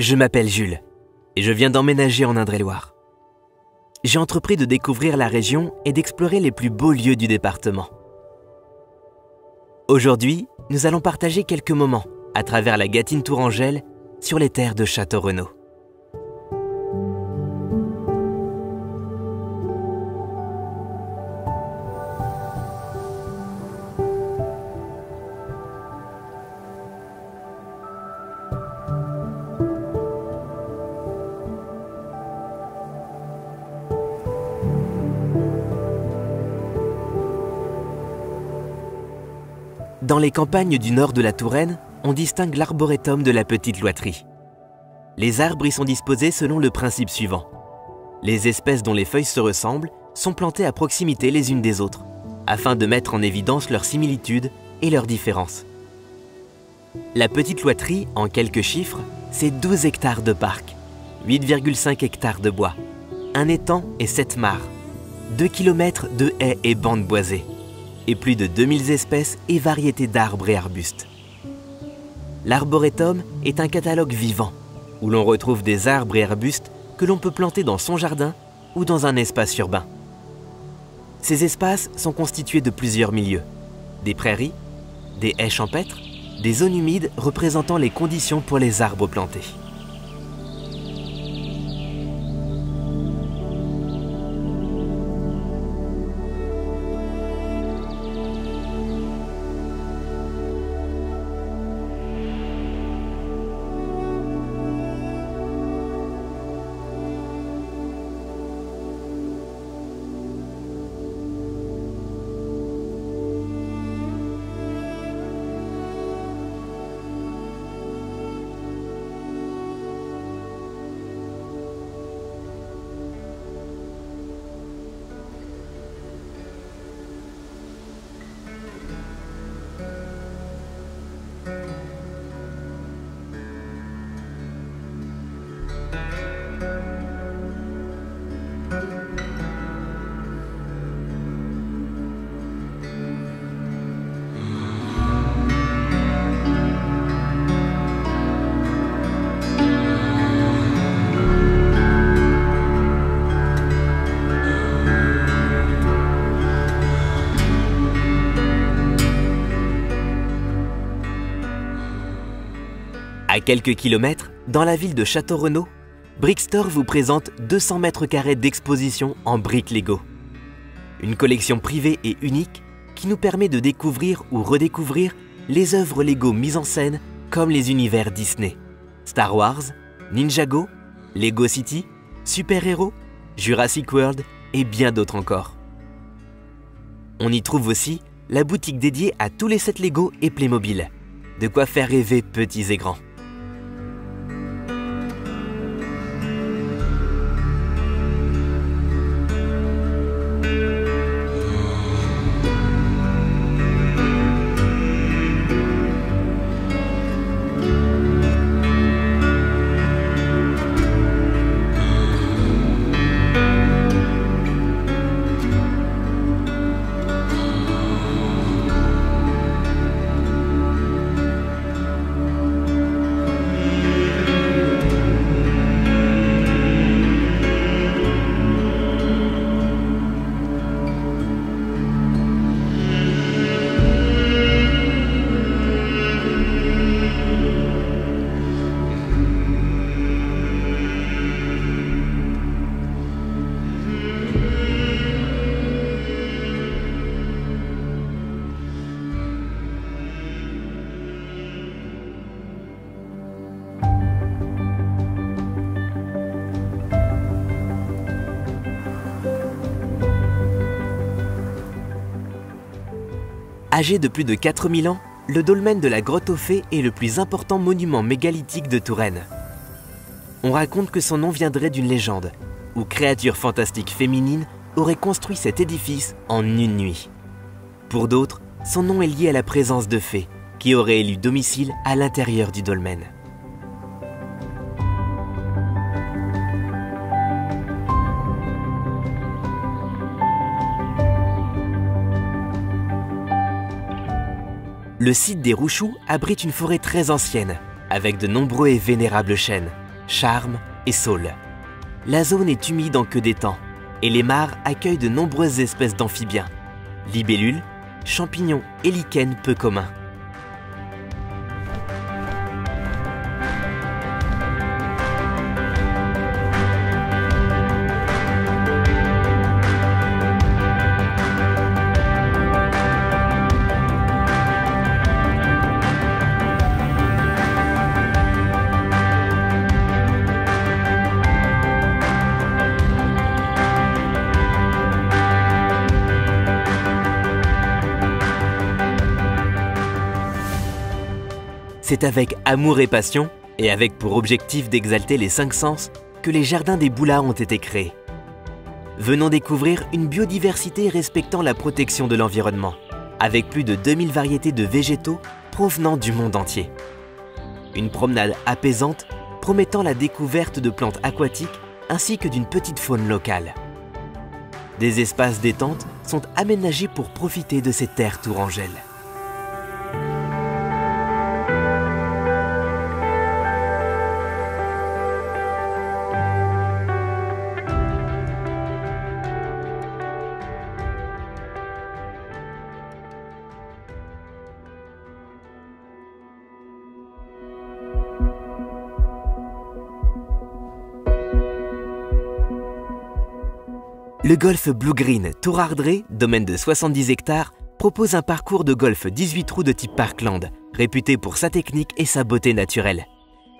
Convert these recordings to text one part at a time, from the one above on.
Je m'appelle Jules et je viens d'emménager en Indre-et-Loire. J'ai entrepris de découvrir la région et d'explorer les plus beaux lieux du département. Aujourd'hui, nous allons partager quelques moments à travers la Gâtine Tourangelle sur les terres de Château-Renaud. Dans les campagnes du nord de la Touraine, on distingue l'arboretum de la Petite Loiterie. Les arbres y sont disposés selon le principe suivant. Les espèces dont les feuilles se ressemblent sont plantées à proximité les unes des autres, afin de mettre en évidence leurs similitudes et leurs différences. La Petite Loiterie, en quelques chiffres, c'est 12 hectares de parc, 8,5 hectares de bois, un étang et 7 mares, 2 km de haies et bandes boisées, et plus de 2000 espèces et variétés d'arbres et arbustes. L'arboretum est un catalogue vivant, où l'on retrouve des arbres et arbustes que l'on peut planter dans son jardin ou dans un espace urbain. Ces espaces sont constitués de plusieurs milieux, des prairies, des haies champêtres, des zones humides représentant les conditions pour les arbres plantés. À quelques kilomètres, dans la ville de Château-Renaud, Brickstore vous présente 200 mètres carrés d'exposition en briques Lego. Une collection privée et unique qui nous permet de découvrir ou redécouvrir les œuvres Lego mises en scène comme les univers Disney, Star Wars, Ninjago, Lego City, Super Hero, Jurassic World et bien d'autres encore. On y trouve aussi la boutique dédiée à tous les sets Lego et Playmobil. De quoi faire rêver petits et grands. Âgé de plus de 4000 ans, le dolmen de la Grotte aux Fées est le plus important monument mégalithique de Touraine. On raconte que son nom viendrait d'une légende, où créatures fantastiques féminines auraient construit cet édifice en une nuit. Pour d'autres, son nom est lié à la présence de fées, qui auraient élu domicile à l'intérieur du dolmen. Le site des Rouchoux abrite une forêt très ancienne, avec de nombreux et vénérables chênes, charme et saule. La zone est humide en queue d'étang et les mares accueillent de nombreuses espèces d'amphibiens, libellules, champignons et lichens peu communs. C'est avec amour et passion, et avec pour objectif d'exalter les 5 sens, que les jardins des Boulas ont été créés. Venons découvrir une biodiversité respectant la protection de l'environnement, avec plus de 2000 variétés de végétaux provenant du monde entier. Une promenade apaisante promettant la découverte de plantes aquatiques ainsi que d'une petite faune locale. Des espaces détente sont aménagés pour profiter de ces terres tourangelles. Le golf Blue Green Tour Ardrey, domaine de 70 hectares, propose un parcours de golf 18 trous de type Parkland, réputé pour sa technique et sa beauté naturelle.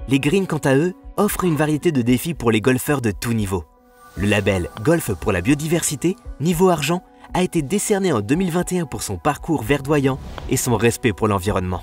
Les greens, quant à eux, offrent une variété de défis pour les golfeurs de tous niveaux. Le label Golf pour la biodiversité, niveau argent, a été décerné en 2021 pour son parcours verdoyant et son respect pour l'environnement.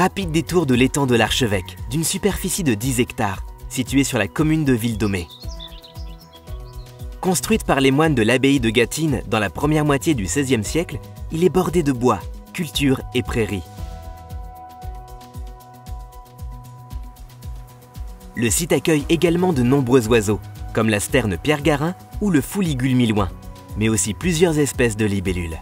Rapide détour de l'étang de l'Archevêque, d'une superficie de 10 hectares, située sur la commune de Ville-Domée. Construite par les moines de l'abbaye de Gâtine dans la première moitié du XVIe siècle, il est bordé de bois, cultures et prairies. Le site accueille également de nombreux oiseaux, comme la sterne pierre-garin ou le fouligule milouin, mais aussi plusieurs espèces de libellules.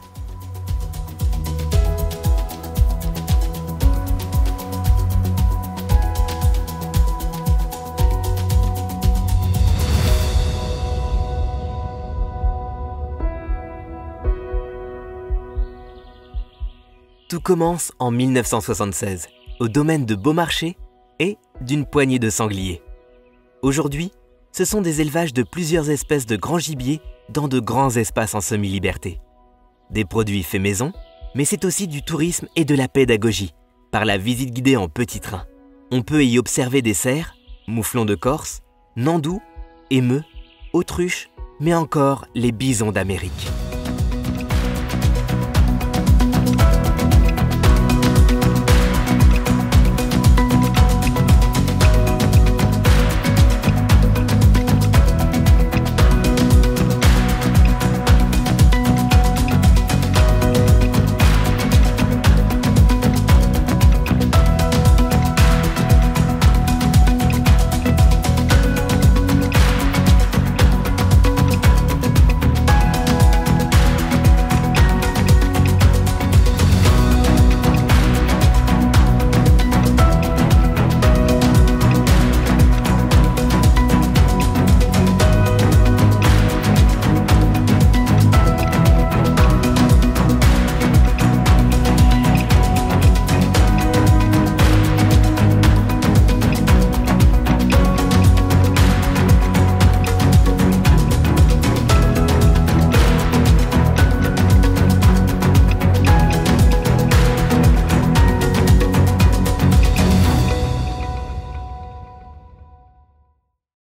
Tout commence en 1976, au domaine de Beaumarchais et d'une poignée de sangliers. Aujourd'hui, ce sont des élevages de plusieurs espèces de grands gibiers dans de grands espaces en semi-liberté. Des produits faits maison, mais c'est aussi du tourisme et de la pédagogie, par la visite guidée en petit train. On peut y observer des cerfs, mouflons de Corse, nandous, émeux, autruches, mais encore les bisons d'Amérique.